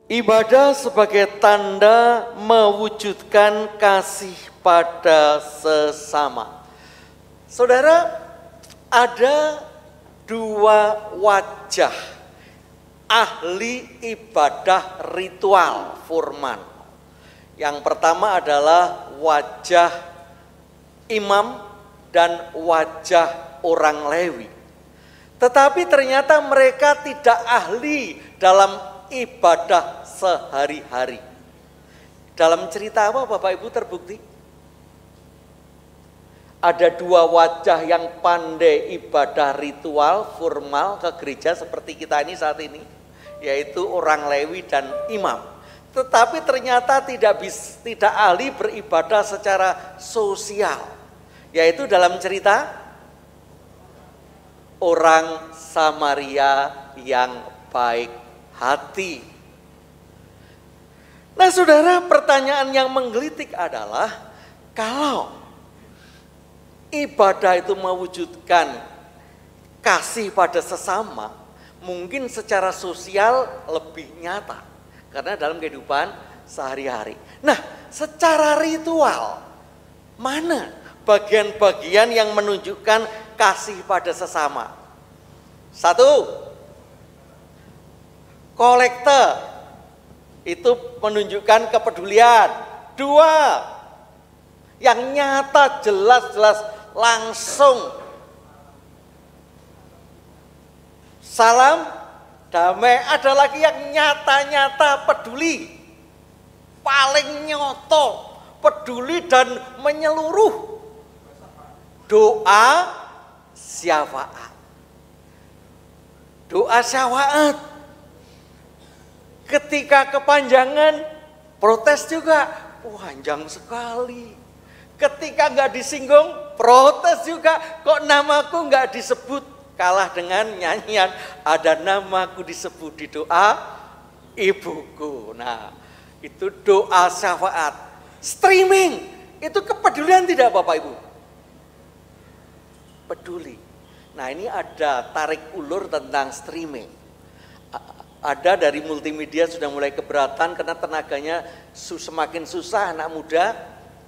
Ibadah sebagai tanda mewujudkan kasih pada sesama. Saudara, ada dua wajah ahli ibadah ritual Furman. Yang pertama adalah wajah imam dan wajah orang Lewi. Tetapi ternyata mereka tidak ahli dalam ibadah sehari-hari. Dalam cerita apa Bapak Ibu terbukti? Ada dua wajah yang pandai ibadah ritual formal ke gereja seperti kita ini saat ini, yaitu orang Lewi dan imam. Tetapi ternyata tidak ahli beribadah secara sosial, yaitu dalam cerita orang Samaria yang baik hati. Nah saudara, pertanyaan yang menggelitik adalah, kalau ibadah itu mewujudkan kasih pada sesama, mungkin secara sosial lebih nyata, karena dalam kehidupan sehari-hari. Nah, secara ritual, mana bagian-bagian yang menunjukkan kasih pada sesama? Satu, kolekte, itu menunjukkan kepedulian. Dua, yang nyata, jelas-jelas, langsung. Salam damai, ada lagi yang nyata-nyata peduli. Paling nyoto, peduli dan menyeluruh. Doa syafaat. Doa syafaat. Ketika kepanjangan, protes juga. Panjang sekali. Ketika nggak disinggung, protes juga. Kok namaku nggak disebut? Kalah dengan nyanyian, ada namaku disebut di doa ibuku. Nah, itu doa syafaat. Streaming, itu kepedulian tidak Bapak Ibu? Peduli. Nah, ini ada tarik ulur tentang streaming. Ada dari multimedia sudah mulai keberatan karena tenaganya semakin susah, anak muda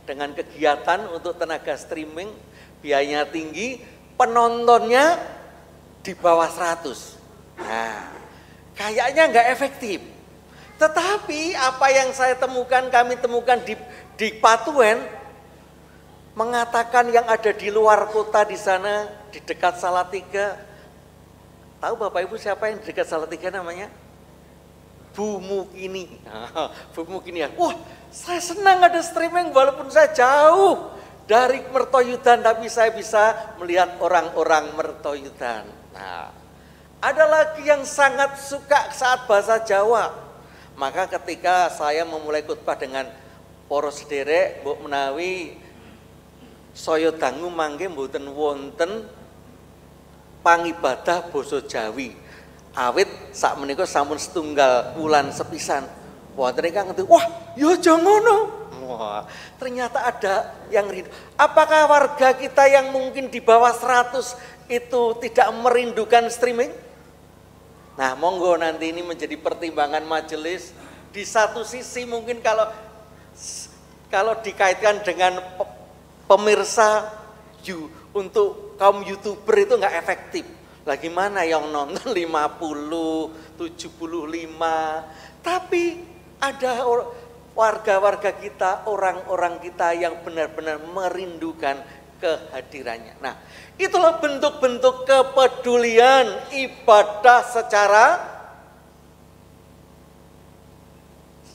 dengan kegiatan untuk tenaga streaming, biayanya tinggi, penontonnya di bawah 100. Nah, kayaknya nggak efektif. Tetapi apa yang kami temukan di Patuen, mengatakan yang ada di luar kota di sana, di dekat Salatiga. Tahu Bapak Ibu siapa yang di dekat Salatiga namanya? Bu Mukini. Bu Mukini ya. Wah, saya senang ada streaming walaupun saya jauh dari Mertoyudan, tapi saya bisa melihat orang-orang Mertoyudan. Nah, ada lagi yang sangat suka saat bahasa Jawa. Maka ketika saya memulai khotbah dengan poros sederek, mbok menawi saya dangu mangke mboten wonten pangibadah basa Jawi. Awit sak menika sampun setunggal wulan sepisan. Wonten ingkang ngerti, wah, ya aja ngono. Wah, ternyata ada yang rindu. Apakah warga kita yang mungkin di bawah 100 itu tidak merindukan streaming? Nah, monggo nanti ini menjadi pertimbangan majelis. Di satu sisi mungkin kalau dikaitkan dengan pemirsa untuk kaum YouTuber itu nggak efektif. Lagi mana yang nonton 50, 75. Tapi ada warga-warga kita, orang-orang kita yang benar-benar merindukan kehadirannya. Nah, itulah bentuk-bentuk kepedulian ibadah secara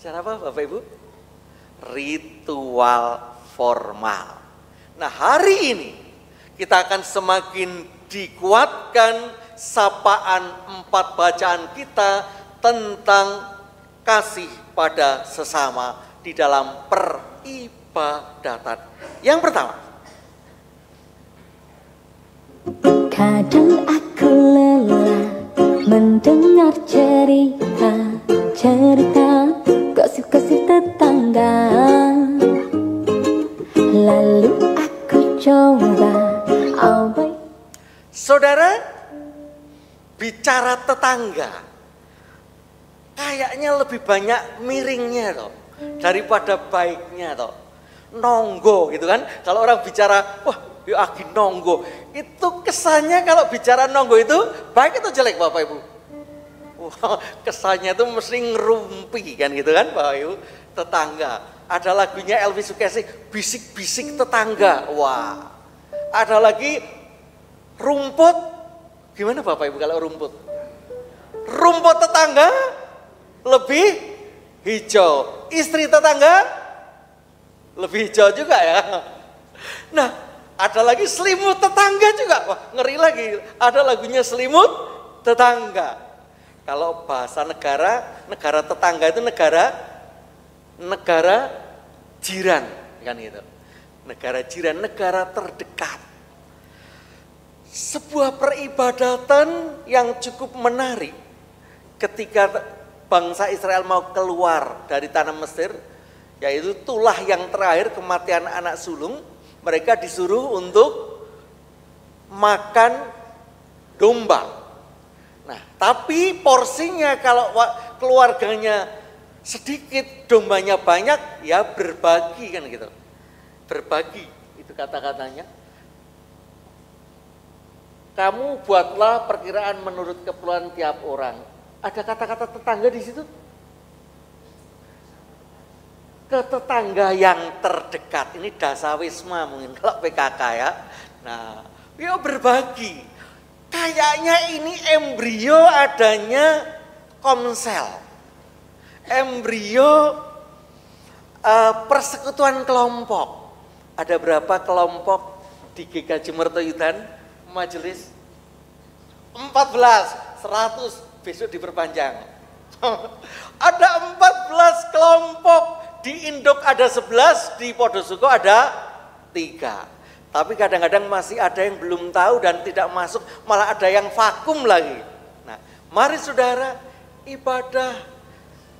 apa Bapak Ibu? Ritual formal. Nah, hari ini kita akan semakin dikuatkan sapaan 4 bacaan kita tentang kasih pada sesama di dalam peribadatan. Yang pertama, kadang aku lelah mendengar cerita gosip-gosip tetangga. Lalu aku coba saudara, bicara tetangga kayaknya lebih banyak miringnya toh daripada baiknya toh. Nonggo gitu kan. Kalau orang bicara, wah ya Agi nonggo. Itu kesannya kalau bicara nonggo itu baik atau jelek Bapak Ibu? Wah, kesannya itu mesti ngerumpi kan gitu kan Bapak Ibu. Tetangga. Ada lagunya Elvi Sukaesih, bisik-bisik tetangga. Wah. Ada lagi rumput. Gimana Bapak Ibu kalau rumput? Rumput tetangga lebih hijau. Istri tetangga lebih hijau juga ya. Nah, ada lagi selimut tetangga juga. Wah, ngeri lagi. Ada lagunya selimut tetangga. Kalau bahasa negara tetangga itu negara jiran kan gitu. Negara jiran, negara terdekat. Sebuah peribadatan yang cukup menarik ketika bangsa Israel mau keluar dari tanah Mesir, yaitu tulah yang terakhir kematian anak sulung, mereka disuruh untuk makan domba. Nah, tapi porsinya kalau keluarganya sedikit, dombanya banyak, ya berbagi kan gitu. Berbagi, itu kata-katanya. Kamu buatlah perkiraan menurut keperluan tiap orang. Ada kata-kata tetangga di situ? Ke tetangga yang terdekat, ini dasawisma mungkin kalau PKK ya. Nah, ya berbagi. Kayaknya ini embrio adanya komsel, embrio persekutuan kelompok. Ada berapa kelompok di GKJ Mertoyudan majelis? 14, 100 besok diperpanjang. Ada 14 kelompok. Di Induk ada 11, di Podosuko ada 3. Tapi kadang-kadang masih ada yang belum tahu dan tidak masuk, malah ada yang vakum lagi. Nah, mari saudara, ibadah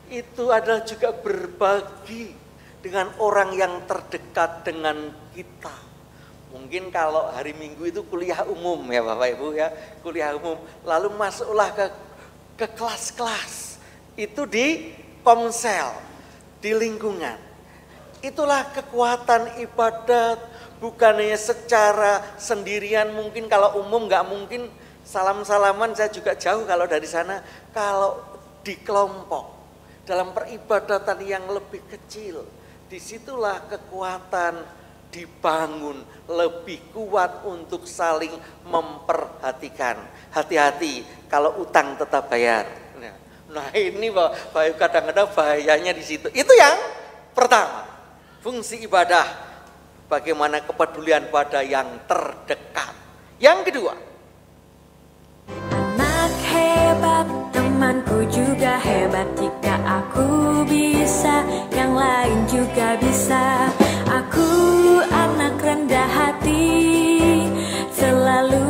itu adalah juga berbagi dengan orang yang terdekat dengan kita. Mungkin kalau hari Minggu itu kuliah umum ya Bapak Ibu ya, kuliah umum. Lalu masuklah ke kelas-kelas, itu di komsel. Di lingkungan. Itulah kekuatan ibadat, bukannya secara sendirian. Mungkin kalau umum nggak mungkin salam-salaman, saya juga jauh kalau dari sana. Kalau di kelompok, dalam peribadatan yang lebih kecil, disitulah kekuatan dibangun lebih kuat untuk saling memperhatikan. Hati-hati kalau utang tetap bayar. Nah ini Bapak kadang-kadang bahayanya di situ. Itu yang pertama, fungsi ibadah, bagaimana kepedulian pada yang terdekat. Yang kedua, anak hebat, temanku juga hebat. Jika aku bisa, yang lain juga bisa. Aku anak rendah hati, selalu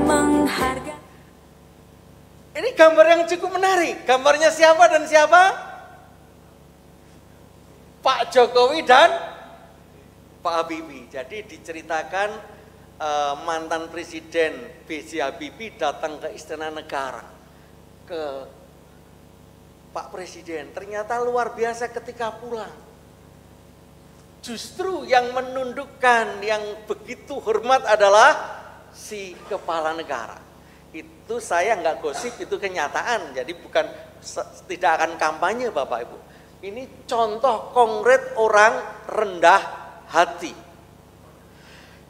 menghargai. ini gambar yang cukup menarik. Gambarnya siapa dan siapa? Pak Jokowi dan Pak Habibie. Jadi diceritakan mantan presiden B.J. Habibie datang ke Istana Negara, ke Pak Presiden. Ternyata luar biasa ketika pulang. Justru yang menundukkan, yang begitu hormat adalah si kepala negara. Itu saya nggak gosip, itu kenyataan. Jadi bukan, tidak akan kampanye Bapak Ibu. Ini contoh konkret orang rendah hati.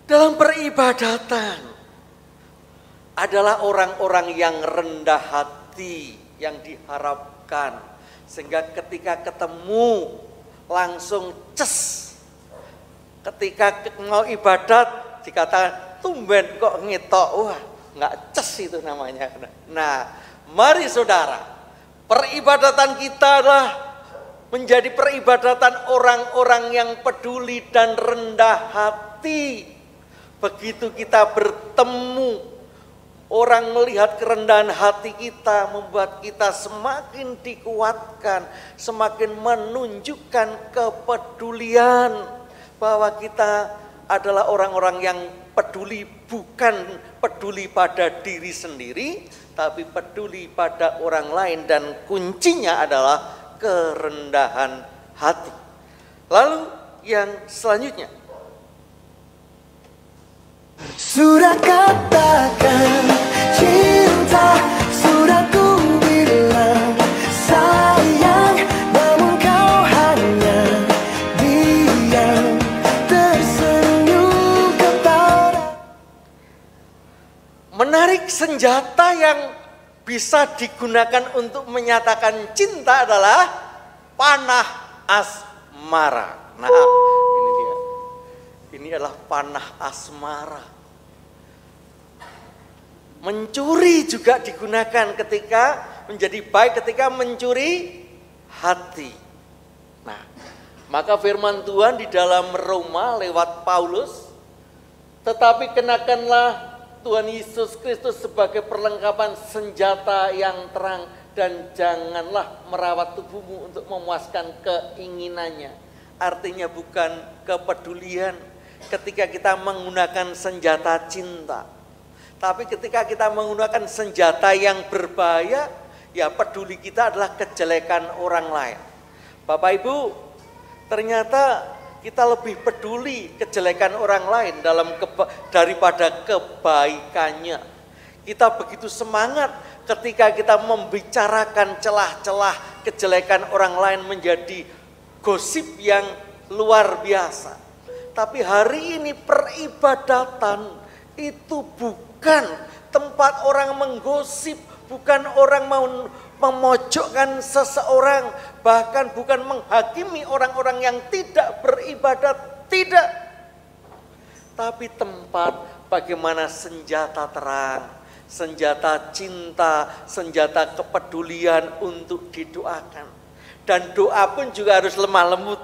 Dalam peribadatan adalah orang-orang yang rendah hati yang diharapkan. Sehingga ketika ketemu langsung ces. Ketika mau ibadat dikatakan tumben kok ngetok. Wah, nggak ces itu namanya. Nah, mari saudara, peribadatan kita adalah menjadi peribadatan orang-orang yang peduli dan rendah hati. Begitu kita bertemu, orang melihat kerendahan hati kita, membuat kita semakin dikuatkan, semakin menunjukkan kepedulian bahwa kita adalah orang-orang yang peduli bukan peduli pada diri sendiri, tapi peduli pada orang lain, dan kuncinya adalah kerendahan hati. Lalu yang selanjutnya, sudah katakan cinta, sudah ku bilang sayang, namun kau hanya diam tersenyum kepada. menarik senjata yang bisa digunakan untuk menyatakan cinta adalah panah asmara. Nah, ini dia. Ini adalah panah asmara. Mencuri juga digunakan ketika menjadi baik, ketika mencuri hati. Nah, maka firman Tuhan di dalam Roma lewat Paulus, tetapi kenakanlah Tuhan Yesus Kristus sebagai perlengkapan senjata yang terang, dan janganlah merawat tubuhmu untuk memuaskan keinginannya. Artinya bukan kepedulian ketika kita menggunakan senjata cinta, tapi ketika kita menggunakan senjata yang berbahaya, ya peduli kita adalah kejelekan orang lain. Bapak Ibu, ternyata kita lebih peduli kejelekan orang lain daripada kebaikannya. Kita begitu semangat ketika kita membicarakan celah-celah kejelekan orang lain menjadi gosip yang luar biasa. Tapi hari ini peribadatan itu bukan tempat orang menggosip, bukan orang mau memojokkan seseorang, bahkan bukan menghakimi orang-orang yang tidak beribadat, tidak. Tapi tempat bagaimana senjata terang, senjata cinta, senjata kepedulian untuk didoakan. Dan doa pun juga harus lemah lembut.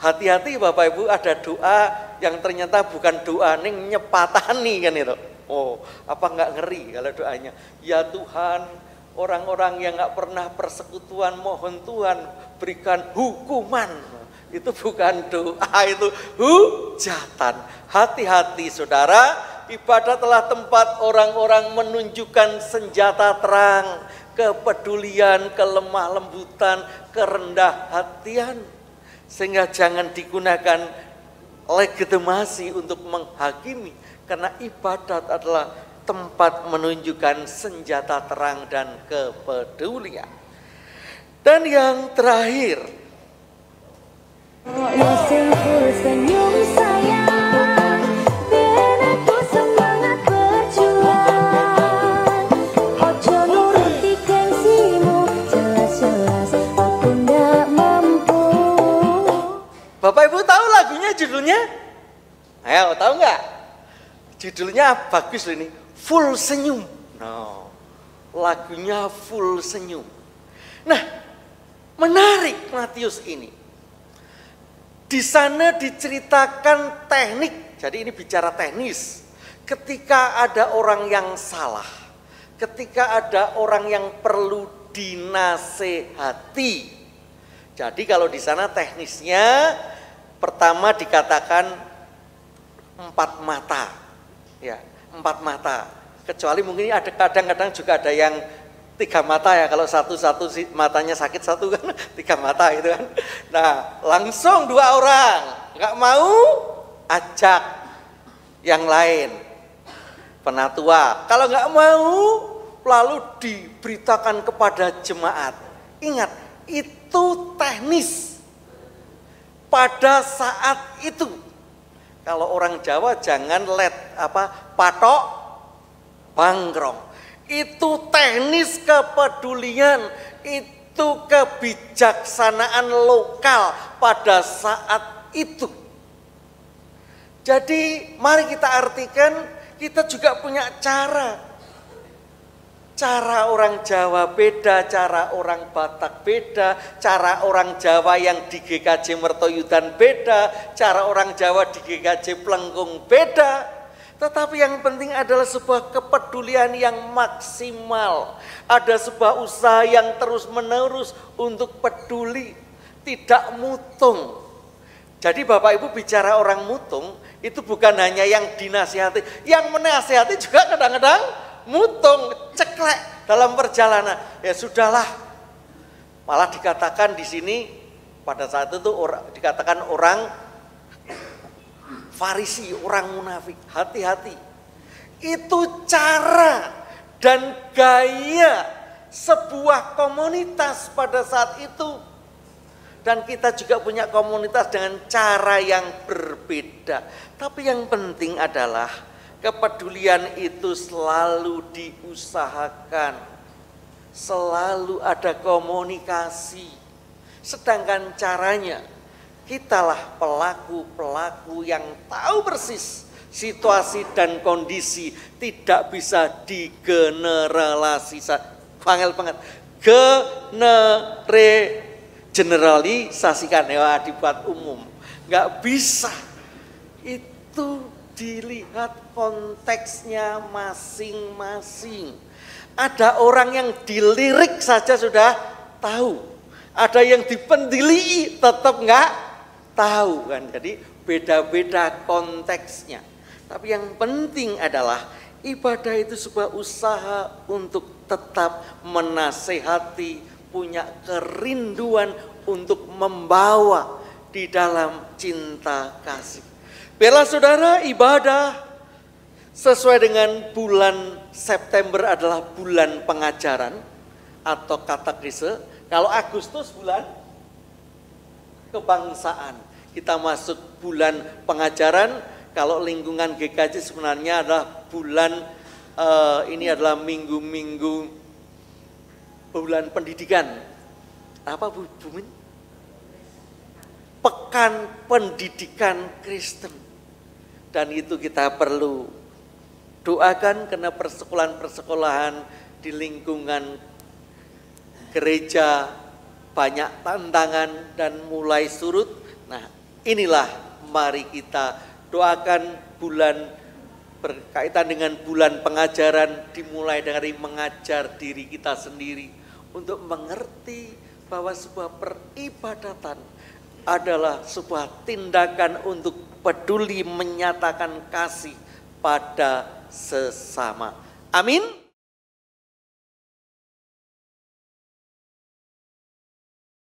Hati-hati Bapak Ibu, ada doa yang ternyata bukan doa ning nyepatani kan itu. Oh, apa enggak ngeri kalau doanya? Ya Tuhan, orang-orang yang enggak pernah persekutuan, mohon Tuhan berikan hukuman. Itu bukan doa, itu hujatan. Hati-hati saudara, ibadat adalah tempat orang-orang menunjukkan senjata terang, kepedulian, kelemah lembutan, kerendah hatian. Sehingga jangan digunakan legitimasi untuk menghakimi, karena ibadat adalah tempat menunjukkan senjata terang dan kepedulian. Dan yang terakhir, senyum sayang, biar aku semangat berjuang. Ojo nuruti gengsimu, jelas-jelas aku ndak mampu. Bapak Ibu tahu lagunya judulnya? Ayo, tahu nggak? Judulnya bagus loh ini, Full Senyum. No, lagunya Full Senyum. Nah, menarik Matius ini. Di sana diceritakan teknik, jadi ini bicara teknis. Ketika ada orang yang salah, ketika ada orang yang perlu dinasehati. Jadi kalau di sana teknisnya pertama dikatakan 4 mata, ya 4 mata. Kecuali mungkin ada kadang-kadang juga ada yang 3 mata ya, kalau satu matanya sakit satu kan 3 mata gitu kan. Nah langsung 2 orang, nggak mau ajak yang lain, penatua. Kalau nggak mau lalu diberitakan kepada jemaat. Ingat, itu teknis pada saat itu. Kalau orang Jawa jangan patok bangkrong. Itu teknis kepedulian, itu kebijaksanaan lokal pada saat itu. Jadi mari kita artikan, kita juga punya cara. Cara orang Jawa beda, cara orang Batak beda, cara orang Jawa yang di GKJ Mertoyudan beda, cara orang Jawa di GKJ Plengkung beda. Tetapi yang penting adalah sebuah kepedulian yang maksimal. Ada sebuah usaha yang terus menerus untuk peduli, tidak mutung. Jadi Bapak Ibu bicara orang mutung, Itu bukan hanya yang dinasihati, yang menasihati juga kadang-kadang mutung, ceklek dalam perjalanan. Ya sudahlah. Malah dikatakan di sini pada saat itu dikatakan orang Farisi, orang munafik. Hati-hati. Itu cara dan gaya sebuah komunitas pada saat itu. Dan kita juga punya komunitas dengan cara yang berbeda. Tapi yang penting adalah kepedulian itu selalu diusahakan. Selalu ada komunikasi. Sedangkan caranya, kitalah pelaku-pelaku yang tahu persis situasi dan kondisi, tidak bisa digeneralisasikan. Pangel banget. Generalisasikan, ya dibuat umum, nggak bisa. Itu dilihat konteksnya masing-masing. Ada orang yang dilirik saja sudah tahu, ada yang dipendili tetap nggak tahu kan. Jadi beda-beda konteksnya. Tapi yang penting adalah ibadah itu sebuah usaha untuk tetap menasehati, punya kerinduan untuk membawa di dalam cinta kasih. Bela saudara, ibadah sesuai dengan bulan September adalah bulan pengajaran atau katekise. Kalau Agustus bulan kebangsaan. Kita masuk bulan pengajaran. Kalau lingkungan GKJ sebenarnya adalah bulan ini adalah minggu-minggu bulan pendidikan. Apa Bu Min? Pekan Pendidikan Kristen. Dan itu kita perlu doakan karena persekolahan-persekolahan di lingkungan gereja banyak tantangan dan mulai surut. Nah, inilah mari kita doakan bulan berkaitan dengan bulan pengajaran, dimulai dari mengajar diri kita sendiri untuk mengerti bahwa sebuah peribadatan adalah sebuah tindakan untuk peduli menyatakan kasih pada sesama. Amin.